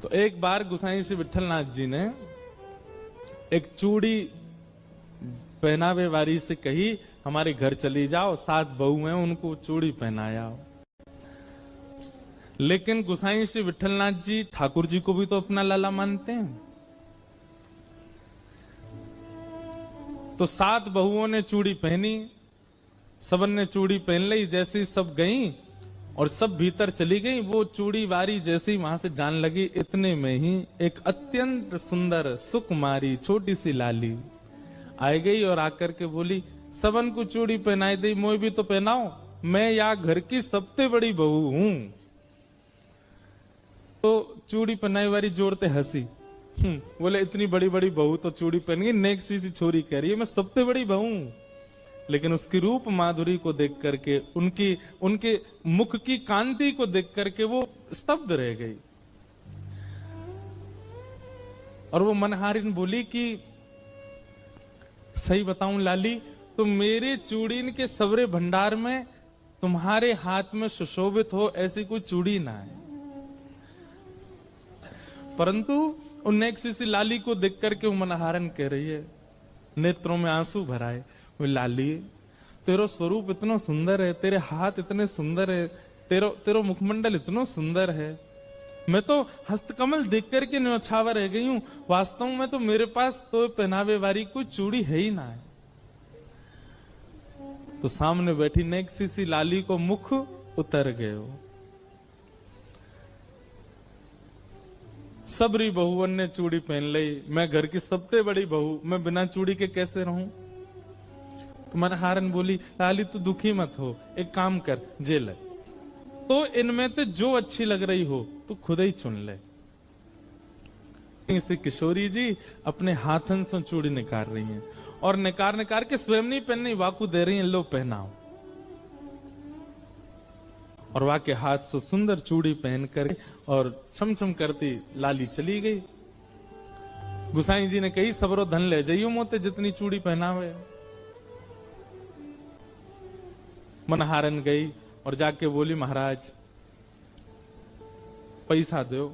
तो एक बार गुसाई श्री विठलनाथ जी ने एक चूड़ी पहनावे वाली से कही, हमारे घर चली जाओ, 7 बहू हैं, उनको चूड़ी पहनाया। लेकिन गुसाई श्री विठलनाथ जी ठाकुर जी को भी तो अपना लाला मानते हैं। तो 7 बहुओं ने चूड़ी पहनी, सबन ने चूड़ी पहन ली। जैसे सब गई और सब भीतर चली गई, वो चूड़ी वारी जैसी वहां से जान लगी, इतने में ही एक अत्यंत सुंदर सुकुमारी छोटी सी लाली आई गई और आकर के बोली, सबन को चूड़ी पहनाई दी, मोई भी तो पहनाओ, मैं या घर की सबसे बड़ी बहू हूं। तो चूड़ी पहनाई वाली जोड़ते हंसी, बोले इतनी बड़ी बड़ी बहू तो चूड़ी पहन गई, नेक्स्ट सी छोरी कह रही है मैं सबसे बड़ी बहू। लेकिन उसकी रूप माधुरी को देख करके, उनके मुख की कांति को देख करके वो स्तब्ध रह गई। और वो मनहारिन बोली कि सही बताऊं लाली, तो मेरे चूड़ीन के सवरे भंडार में तुम्हारे हाथ में सुशोभित हो ऐसी कोई चूड़ी ना है। परंतु उन नेक्स्ट सी लाली को देख करके वो मनहारन कह रही है, नेत्रों में आंसू भराए, वो लाली तेरो स्वरूप इतना सुंदर है, तेरे हाथ इतने सुंदर है, तेरो मुखमंडल इतना सुंदर है, मैं तो हस्तकमल देख करके न्यौछावर रह गई हूं। वास्तव में तो मेरे पास तो पहनावे वाली कोई चूड़ी है ही ना है। तो सामने बैठी नेक्स्ट सी लाली को मुख उतर गए हो। सबरी बहुवन ने चूड़ी पहन ली, मैं घर की सबसे बड़ी बहू, मैं बिना चूड़ी के कैसे रहूं। तो मनहारन बोली, लाली तू दुखी मत हो, एक काम कर, जेल तो इनमें तो जो अच्छी लग रही हो तू खुद ही चुन ले। इसी किशोरी जी अपने हाथन से चूड़ी निकाल रही हैं और निकाल के स्वयं नहीं पहननी, वाकू दे रही हैं, लो पहनाओ। और वाके हाथ से सुंदर चूड़ी पहन कर और छमछम करती लाली चली गई। गुसाई जी ने कही, सबरो धन ले जाइयो मोते, जितनी चूड़ी पहनावे। मनहारन गई और जाके बोली, महाराज पैसा दो।